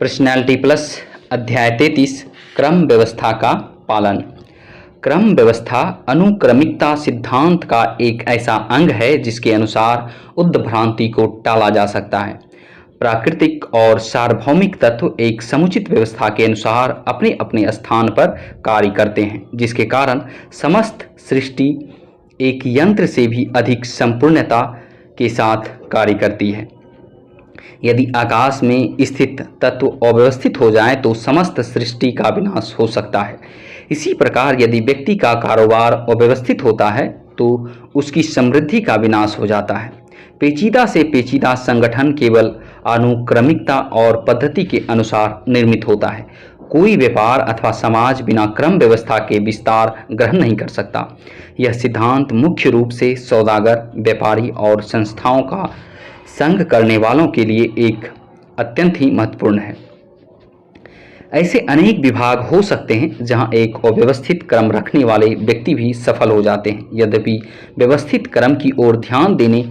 Personality plus अध्याय 33 क्रम व्यवस्था का पालन। क्रम व्यवस्था अनुक्रमिकता सिद्धांत का एक ऐसा अंग है जिसके अनुसार उद्भ्रांति को टाला जा सकता है। प्राकृतिक और सार्वभौमिक तत्व एक समुचित व्यवस्था के अनुसार अपने अपने स्थान पर कार्य करते हैं, जिसके कारण समस्त सृष्टि एक यंत्र से भी अधिक संपूर्णता के साथ कार्य करती है। यदि आकाश में स्थित तत्व अव्यवस्थित हो जाए तो समस्त सृष्टि का विनाश हो सकता है। इसी प्रकार यदि व्यक्ति का कारोबार अव्यवस्थित होता है तो उसकी समृद्धि का विनाश हो जाता है। पेचीदा से पेचीदा संगठन केवल अनुक्रमिकता और पद्धति के अनुसार निर्मित होता है। कोई व्यापार अथवा समाज बिना क्रम व्यवस्था के विस्तार ग्रहण नहीं कर सकता। यह सिद्धांत मुख्य रूप से सौदागर, व्यापारी और संस्थाओं का संग करने वालों के लिए एक अत्यंत ही महत्वपूर्ण है। ऐसे अनेक विभाग हो सकते हैं जहां एक अव्यवस्थित क्रम रखने वाले व्यक्ति भी सफल हो जाते हैं। यद्यपि व्यवस्थित क्रम की ओर ध्यान देने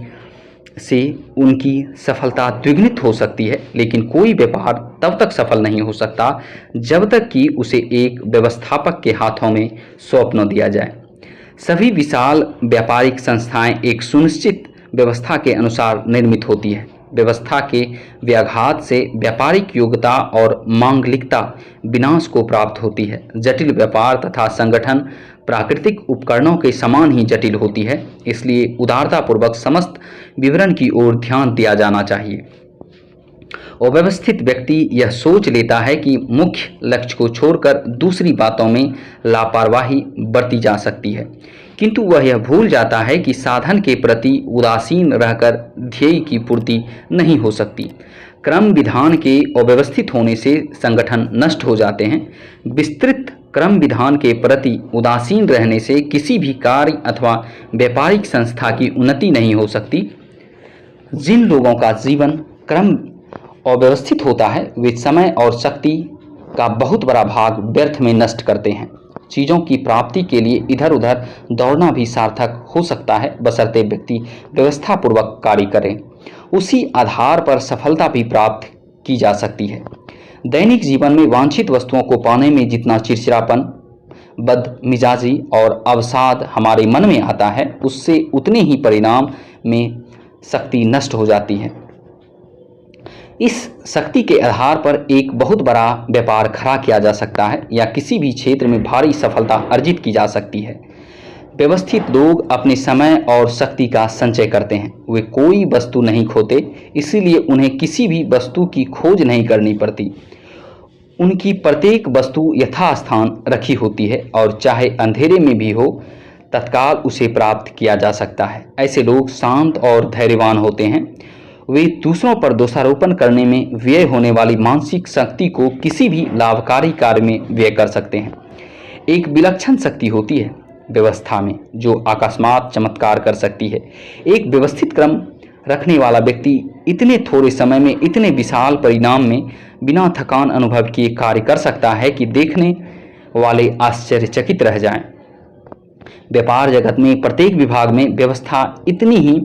से उनकी सफलता द्विगुणित हो सकती है, लेकिन कोई व्यापार तब तक सफल नहीं हो सकता जब तक कि उसे एक व्यवस्थापक के हाथों में सौंप न दिया जाए। सभी विशाल व्यापारिक संस्थाएं एक सुनिश्चित व्यवस्था के अनुसार निर्मित होती है। व्यवस्था के व्याघात से व्यापारिक योग्यता और मांगलिकता विनाश को प्राप्त होती है। जटिल व्यापार तथा संगठन प्राकृतिक उपकरणों के समान ही जटिल होती है, इसलिए उदारतापूर्वक समस्त विवरण की ओर ध्यान दिया जाना चाहिए। अव्यवस्थित व्यक्ति यह सोच लेता है कि मुख्य लक्ष्य को छोड़कर दूसरी बातों में लापरवाही बरती जा सकती है, किंतु वह यह भूल जाता है कि साधन के प्रति उदासीन रहकर ध्येय की पूर्ति नहीं हो सकती। क्रम विधान के अव्यवस्थित होने से संगठन नष्ट हो जाते हैं। विस्तृत क्रम विधान के प्रति उदासीन रहने से किसी भी कार्य अथवा व्यापारिक संस्था की उन्नति नहीं हो सकती। जिन लोगों का जीवन क्रम अव्यवस्थित होता है वे समय और शक्ति का बहुत बड़ा भाग व्यर्थ में नष्ट करते हैं। चीज़ों की प्राप्ति के लिए इधर उधर दौड़ना भी सार्थक हो सकता है, बशर्ते व्यक्ति व्यवस्थापूर्वक कार्य करे। उसी आधार पर सफलता भी प्राप्त की जा सकती है। दैनिक जीवन में वांछित वस्तुओं को पाने में जितना चिड़चिड़ापन, बदमिजाजी और अवसाद हमारे मन में आता है, उससे उतने ही परिणाम में शक्ति नष्ट हो जाती है। इस शक्ति के आधार पर एक बहुत बड़ा व्यापार खड़ा किया जा सकता है या किसी भी क्षेत्र में भारी सफलता अर्जित की जा सकती है। व्यवस्थित लोग अपने समय और शक्ति का संचय करते हैं। वे कोई वस्तु नहीं खोते, इसीलिए उन्हें किसी भी वस्तु की खोज नहीं करनी पड़ती। उनकी प्रत्येक वस्तु यथास्थान रखी होती है और चाहे अंधेरे में भी हो, तत्काल उसे प्राप्त किया जा सकता है। ऐसे लोग शांत और धैर्यवान होते हैं। वे दूसरों पर दोषारोपण करने में व्यय होने वाली मानसिक शक्ति को किसी भी लाभकारी कार्य में व्यय कर सकते हैं। एक विलक्षण शक्ति होती है व्यवस्था में जो अकस्मात चमत्कार कर सकती है। एक व्यवस्थित क्रम रखने वाला व्यक्ति इतने थोड़े समय में इतने विशाल परिणाम में बिना थकान अनुभव किए कार्य कर सकता है कि देखने वाले आश्चर्यचकित रह जाएं। व्यापार जगत में प्रत्येक विभाग में व्यवस्था इतनी ही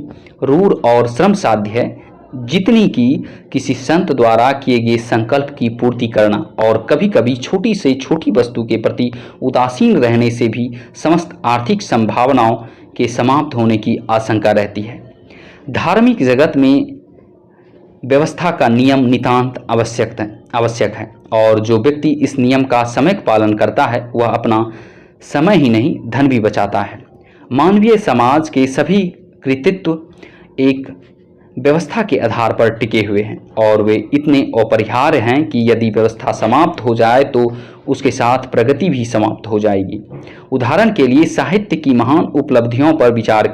रूढ़ और श्रम साध्य है जितनी कि किसी संत द्वारा किए गए संकल्प की पूर्ति करना, और कभी कभी छोटी से छोटी वस्तु के प्रति उदासीन रहने से भी समस्त आर्थिक संभावनाओं के समाप्त होने की आशंका रहती है। धार्मिक जगत में व्यवस्था का नियम नितांत आवश्यक है और जो व्यक्ति इस नियम का समय पालन करता है वह अपना समय ही नहीं धन भी बचाता है। मानवीय समाज के सभी कृतित्व एक व्यवस्था के आधार पर टिके हुए हैं और वे इतने अपरिहार्य हैं कि यदि व्यवस्था समाप्त हो जाए तो उसके साथ प्रगति भी समाप्त हो जाएगी। उदाहरण के लिए साहित्य की महान उपलब्धियों पर विचार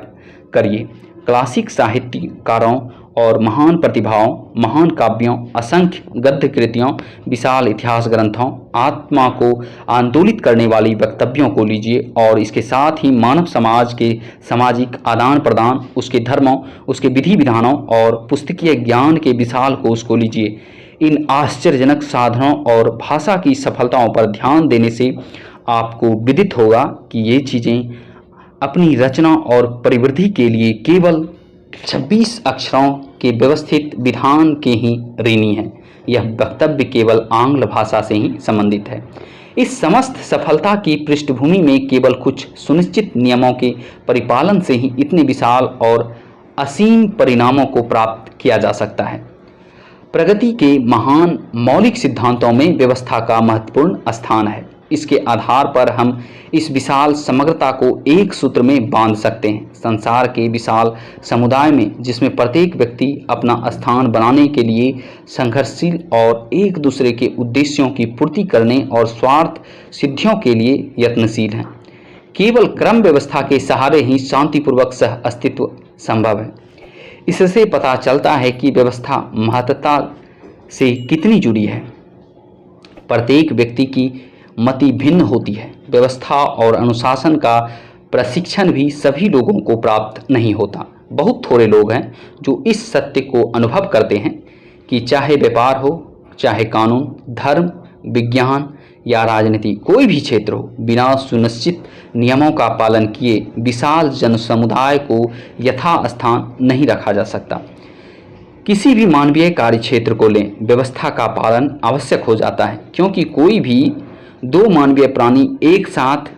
करिए। क्लासिक साहित्यकारों और महान प्रतिभाओं, महान काव्यों, असंख्य गद्य कृतियों, विशाल इतिहास ग्रंथों, आत्मा को आंदोलित करने वाली वक्तव्यों को लीजिए और इसके साथ ही मानव समाज के सामाजिक आदान प्रदान, उसके धर्मों, उसके विधि विधानों और पुस्तकीय ज्ञान के विशाल कोश को लीजिए। इन आश्चर्यजनक साधनों और भाषा की सफलताओं पर ध्यान देने से आपको विदित होगा कि ये चीज़ें अपनी रचना और परिवृद्धि के लिए केवल 26 अक्षरों के व्यवस्थित विधान के ही ऋणी हैं। यह वक्तव्य केवल आंग्ल भाषा से ही संबंधित है। इस समस्त सफलता की पृष्ठभूमि में केवल कुछ सुनिश्चित नियमों के परिपालन से ही इतने विशाल और असीम परिणामों को प्राप्त किया जा सकता है। प्रगति के महान मौलिक सिद्धांतों में व्यवस्था का महत्वपूर्ण स्थान है। इसके आधार पर हम इस विशाल समग्रता को एक सूत्र में बांध सकते हैं। संसार के विशाल समुदाय में, जिसमें प्रत्येक व्यक्ति अपना स्थान बनाने के लिए संघर्षशील और एक दूसरे के उद्देश्यों की पूर्ति करने और स्वार्थ सिद्धियों के लिए यत्नशील हैं, केवल क्रम व्यवस्था के सहारे ही शांतिपूर्वक सह अस्तित्व संभव है। इससे पता चलता है कि व्यवस्था महत्ता से कितनी जुड़ी है। प्रत्येक व्यक्ति की मति भिन्न होती है। व्यवस्था और अनुशासन का प्रशिक्षण भी सभी लोगों को प्राप्त नहीं होता। बहुत थोड़े लोग हैं जो इस सत्य को अनुभव करते हैं कि चाहे व्यापार हो, चाहे कानून, धर्म, विज्ञान या राजनीति, कोई भी क्षेत्र हो, बिना सुनिश्चित नियमों का पालन किए विशाल जन समुदाय को यथास्थान नहीं रखा जा सकता। किसी भी मानवीय कार्य क्षेत्र को लें, व्यवस्था का पालन आवश्यक हो जाता है, क्योंकि कोई भी दो मानवीय प्राणी एक साथ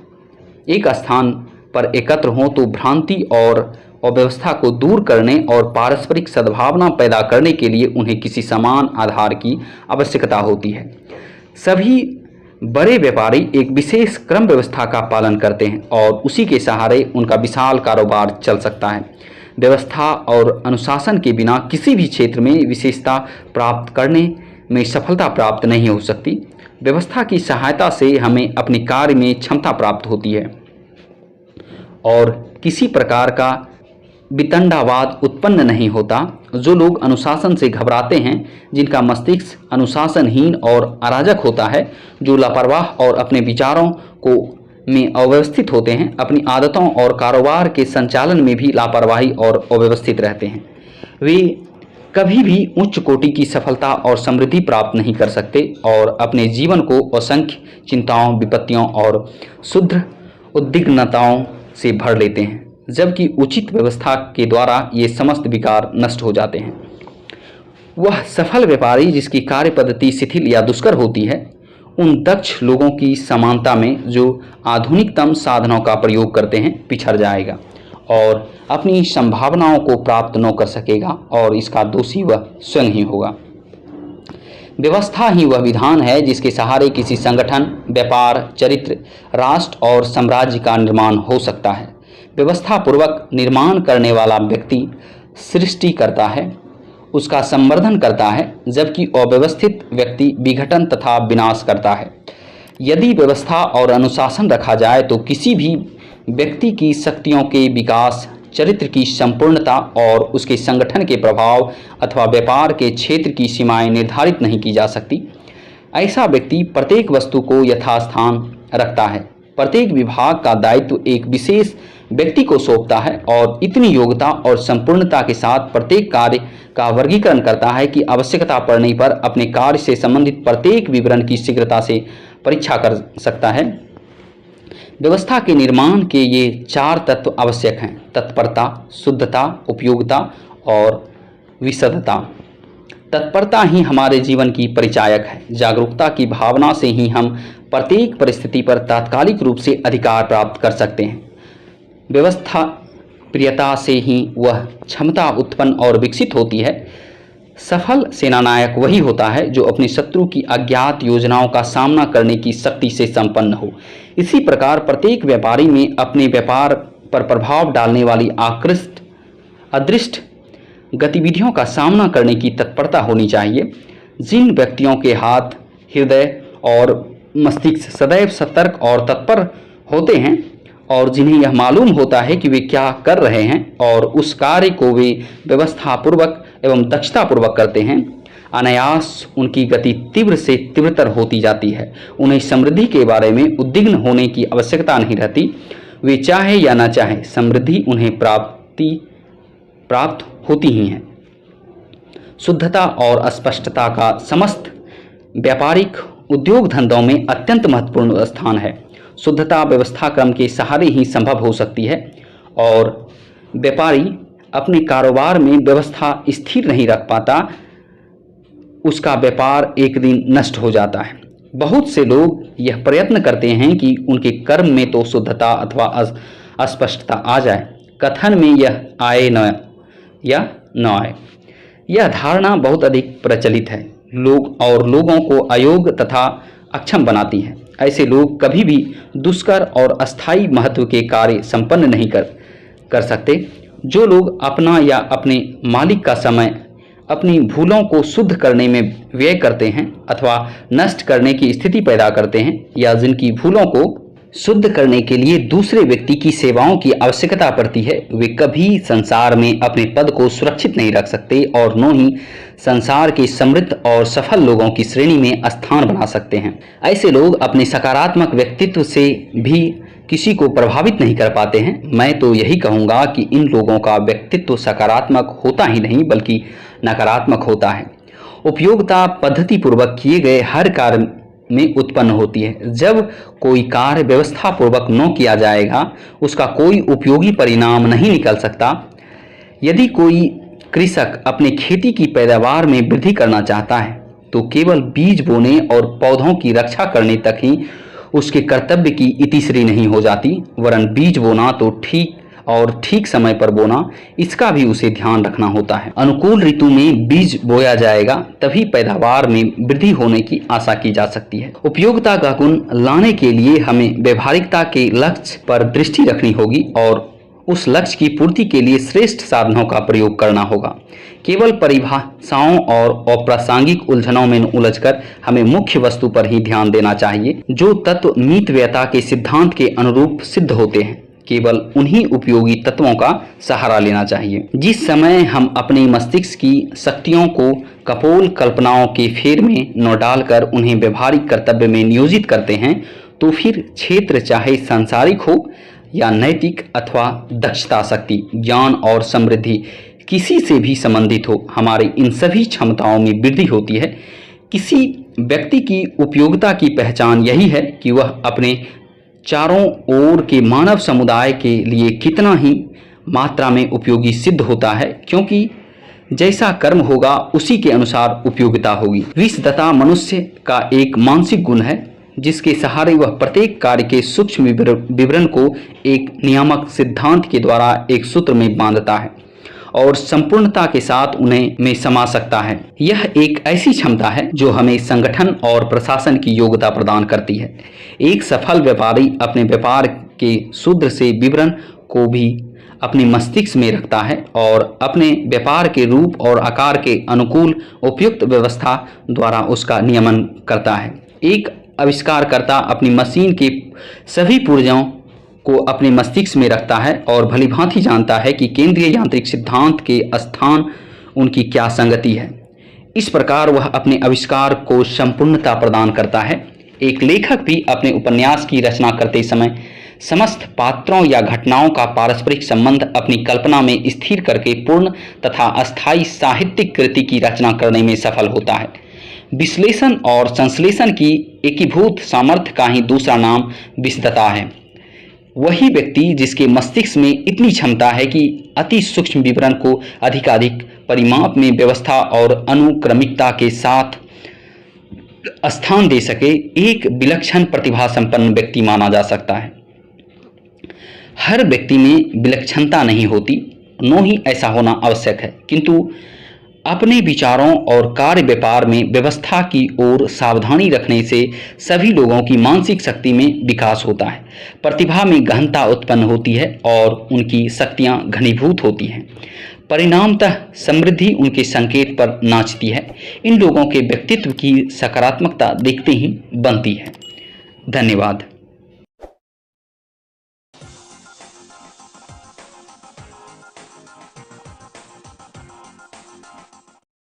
एक स्थान पर एकत्र हों तो भ्रांति और अव्यवस्था को दूर करने और पारस्परिक सद्भावना पैदा करने के लिए उन्हें किसी समान आधार की आवश्यकता होती है। सभी बड़े व्यापारी एक विशेष क्रम व्यवस्था का पालन करते हैं और उसी के सहारे उनका विशाल कारोबार चल सकता है। व्यवस्था और अनुशासन के बिना किसी भी क्षेत्र में विशेषता प्राप्त करने में सफलता प्राप्त नहीं हो सकती। व्यवस्था की सहायता से हमें अपने कार्य में क्षमता प्राप्त होती है और किसी प्रकार का वितंडावाद उत्पन्न नहीं होता। जो लोग अनुशासन से घबराते हैं, जिनका मस्तिष्क अनुशासनहीन और अराजक होता है, जो लापरवाह और अपने विचारों को में अव्यवस्थित होते हैं, अपनी आदतों और कारोबार के संचालन में भी लापरवाही और अव्यवस्थित रहते हैं, वे कभी भी उच्च कोटि की सफलता और समृद्धि प्राप्त नहीं कर सकते और अपने जीवन को असंख्य चिंताओं, विपत्तियों और शुद्ध उद्विग्नताओं से भर लेते हैं, जबकि उचित व्यवस्था के द्वारा ये समस्त विकार नष्ट हो जाते हैं। वह सफल व्यापारी जिसकी कार्य पद्धति शिथिल या दुष्कर होती है, उन दक्ष लोगों की समानता में जो आधुनिकतम साधनों का प्रयोग करते हैं पिछड़ जाएगा और अपनी संभावनाओं को प्राप्त न कर सकेगा और इसका दोषी वह स्वयं ही होगा। व्यवस्था ही वह विधान है जिसके सहारे किसी संगठन, व्यापार, चरित्र, राष्ट्र और साम्राज्य का निर्माण हो सकता है। व्यवस्था पूर्वक निर्माण करने वाला व्यक्ति सृष्टि करता है, उसका संवर्धन करता है, जबकि अव्यवस्थित व्यक्ति विघटन तथा विनाश करता है। यदि व्यवस्था और अनुशासन रखा जाए तो किसी भी व्यक्ति की शक्तियों के विकास, चरित्र की संपूर्णता और उसके संगठन के प्रभाव अथवा व्यापार के क्षेत्र की सीमाएं निर्धारित नहीं की जा सकती। ऐसा व्यक्ति प्रत्येक वस्तु को यथास्थान रखता है, प्रत्येक विभाग का दायित्व एक विशेष व्यक्ति को सौंपता है और इतनी योग्यता और संपूर्णता के साथ प्रत्येक कार्य का वर्गीकरण करता है कि आवश्यकता पड़ने पर अपने कार्य से संबंधित प्रत्येक विवरण की शीघ्रता से परीक्षा कर सकता है। व्यवस्था के निर्माण के ये चार तत्व आवश्यक हैं: तत्परता, शुद्धता, उपयोगिता और विशदता। तत्परता ही हमारे जीवन की परिचायक है। जागरूकता की भावना से ही हम प्रत्येक परिस्थिति पर तात्कालिक रूप से अधिकार प्राप्त कर सकते हैं। व्यवस्था प्रियता से ही वह क्षमता उत्पन्न और विकसित होती है। सफल सेनानायक वही होता है जो अपने शत्रु की अज्ञात योजनाओं का सामना करने की शक्ति से संपन्न हो। इसी प्रकार प्रत्येक व्यापारी में अपने व्यापार पर प्रभाव डालने वाली अदृष्ट गतिविधियों का सामना करने की तत्परता होनी चाहिए। जिन व्यक्तियों के हाथ, हृदय और मस्तिष्क सदैव सतर्क और तत्पर होते हैं और जिन्हें यह मालूम होता है कि वे क्या कर रहे हैं और उस कार्य को वे व्यवस्थापूर्वक एवं दक्षतापूर्वक करते हैं, अनायास उनकी गति तीव्र से तीव्रतर होती जाती है। उन्हें समृद्धि के बारे में उद्विग्न होने की आवश्यकता नहीं रहती। वे चाहे या न चाहे, समृद्धि उन्हें प्राप्त होती ही है। शुद्धता और स्पष्टता का समस्त व्यापारिक उद्योग धंधों में अत्यंत महत्वपूर्ण स्थान है। शुद्धता व्यवस्था क्रम के सहारे ही संभव हो सकती है और व्यापारी अपने कारोबार में व्यवस्था स्थिर नहीं रख पाता उसका व्यापार एक दिन नष्ट हो जाता है। बहुत से लोग यह प्रयत्न करते हैं कि उनके कर्म में तो शुद्धता अथवा अस्पष्टता आ जाए, कथन में यह आए न या न आए। यह धारणा बहुत अधिक प्रचलित है लोगों को अयोग्य तथा अक्षम बनाती है। ऐसे लोग कभी भी दुष्कर और अस्थायी महत्व के कार्य संपन्न नहीं कर सकते। जो लोग अपना या अपने मालिक का समय अपनी भूलों को शुद्ध करने में व्यय करते हैं अथवा नष्ट करने की स्थिति पैदा करते हैं, या जिनकी भूलों को शुद्ध करने के लिए दूसरे व्यक्ति की सेवाओं की आवश्यकता पड़ती है, वे कभी संसार में अपने पद को सुरक्षित नहीं रख सकते और न ही संसार के समृद्ध और सफल लोगों की श्रेणी में स्थान बना सकते हैं। ऐसे लोग अपने सकारात्मक व्यक्तित्व से भी किसी को प्रभावित नहीं कर पाते हैं। मैं तो यही कहूँगा कि इन लोगों का व्यक्तित्व सकारात्मक होता ही नहीं बल्कि नकारात्मक होता है। उपयोगिता पद्धति पूर्वक किए गए हर कार्य में उत्पन्न होती है। जब कोई कार्य व्यवस्था पूर्वक न किया जाएगा, उसका कोई उपयोगी परिणाम नहीं निकल सकता। यदि कोई कृषक अपने खेती की पैदावार में वृद्धि करना चाहता है तो केवल बीज बोने और पौधों की रक्षा करने तक ही उसके कर्तव्य की इतिश्री नहीं हो जाती, वरन बीज बोना तो ठीक समय पर बोना, इसका भी उसे ध्यान रखना होता है। अनुकूल ऋतु में बीज बोया जाएगा, तभी पैदावार में वृद्धि होने की आशा की जा सकती है। उपयोगिता का गुण लाने के लिए हमें व्यवहारिकता के लक्ष्य पर दृष्टि रखनी होगी और उस लक्ष्य की पूर्ति के लिए श्रेष्ठ साधनों का प्रयोग करना होगा। केवल परिभाषाओं और अप्रासंगिक उलझनों में उलझकर हमें मुख्य वस्तु पर ही ध्यान देना चाहिए, जो तत्व मितव्ययता के सिद्धांत के अनुरूप सिद्ध होते हैं। केवल उन्हीं उपयोगी तत्वों का सहारा लेना चाहिए। जिस समय हम अपने मस्तिष्क की शक्तियों को कपोल कल्पनाओं के फेर में न डालकर उन्हें व्यवहारिक कर्तव्य में नियोजित करते हैं, तो फिर क्षेत्र चाहे सांसारिक हो या नैतिक अथवा दक्षता शक्ति, ज्ञान और समृद्धि किसी से भी संबंधित हो, हमारी इन सभी क्षमताओं में वृद्धि होती है। किसी व्यक्ति की उपयोगिता की पहचान यही है कि वह अपने चारों ओर के मानव समुदाय के लिए कितना ही मात्रा में उपयोगी सिद्ध होता है, क्योंकि जैसा कर्म होगा उसी के अनुसार उपयोगिता होगी। विशदता मनुष्य का एक मानसिक गुण है, जिसके सहारे वह प्रत्येक कार्य के सूक्ष्म विवरण को एक नियामक सिद्धांत के द्वारा एक सूत्र में बांधता है और संपूर्णता के साथ उन्हें में समा सकता है। यह एक ऐसी क्षमता है जो हमें संगठन और प्रशासन की योग्यता प्रदान करती है। एक सफल व्यापारी अपने व्यापार के सूत्र से विवरण को भी अपने मस्तिष्क में रखता है और अपने व्यापार के रूप और आकार के अनुकूल उपयुक्त व्यवस्था द्वारा उसका नियमन करता है। एक आविष्कारकर्ता अपनी मशीन के सभी पुर्जों को अपने मस्तिष्क में रखता है और भलीभांति जानता है कि केंद्रीय यांत्रिक सिद्धांत के स्थान उनकी क्या संगति है। इस प्रकार वह अपने आविष्कार को संपूर्णता प्रदान करता है। एक लेखक भी अपने उपन्यास की रचना करते समय समस्त पात्रों या घटनाओं का पारस्परिक संबंध अपनी कल्पना में स्थिर करके पूर्ण तथा अस्थायी साहित्यिक कृति की रचना करने में सफल होता है। विश्लेषण और संश्लेषण की एकीभूत सामर्थ्य का ही दूसरा नाम विशदता है। वही व्यक्ति जिसके मस्तिष्क में इतनी क्षमता है कि अति सूक्ष्म विवरण को अधिकाधिक परिमाप में व्यवस्था और अनुक्रमिकता के साथ स्थान दे सके, एक विलक्षण प्रतिभा संपन्न व्यक्ति माना जा सकता है। हर व्यक्ति में विलक्षणता नहीं होती, नो ही ऐसा होना आवश्यक है, किंतु अपने विचारों और कार्य व्यापार में व्यवस्था की ओर सावधानी रखने से सभी लोगों की मानसिक शक्ति में विकास होता है। प्रतिभा में गहनता उत्पन्न होती है और उनकी शक्तियां घनीभूत होती हैं। परिणामतः समृद्धि उनके संकेत पर नाचती है। इन लोगों के व्यक्तित्व की सकारात्मकता देखते ही बनती है। धन्यवाद।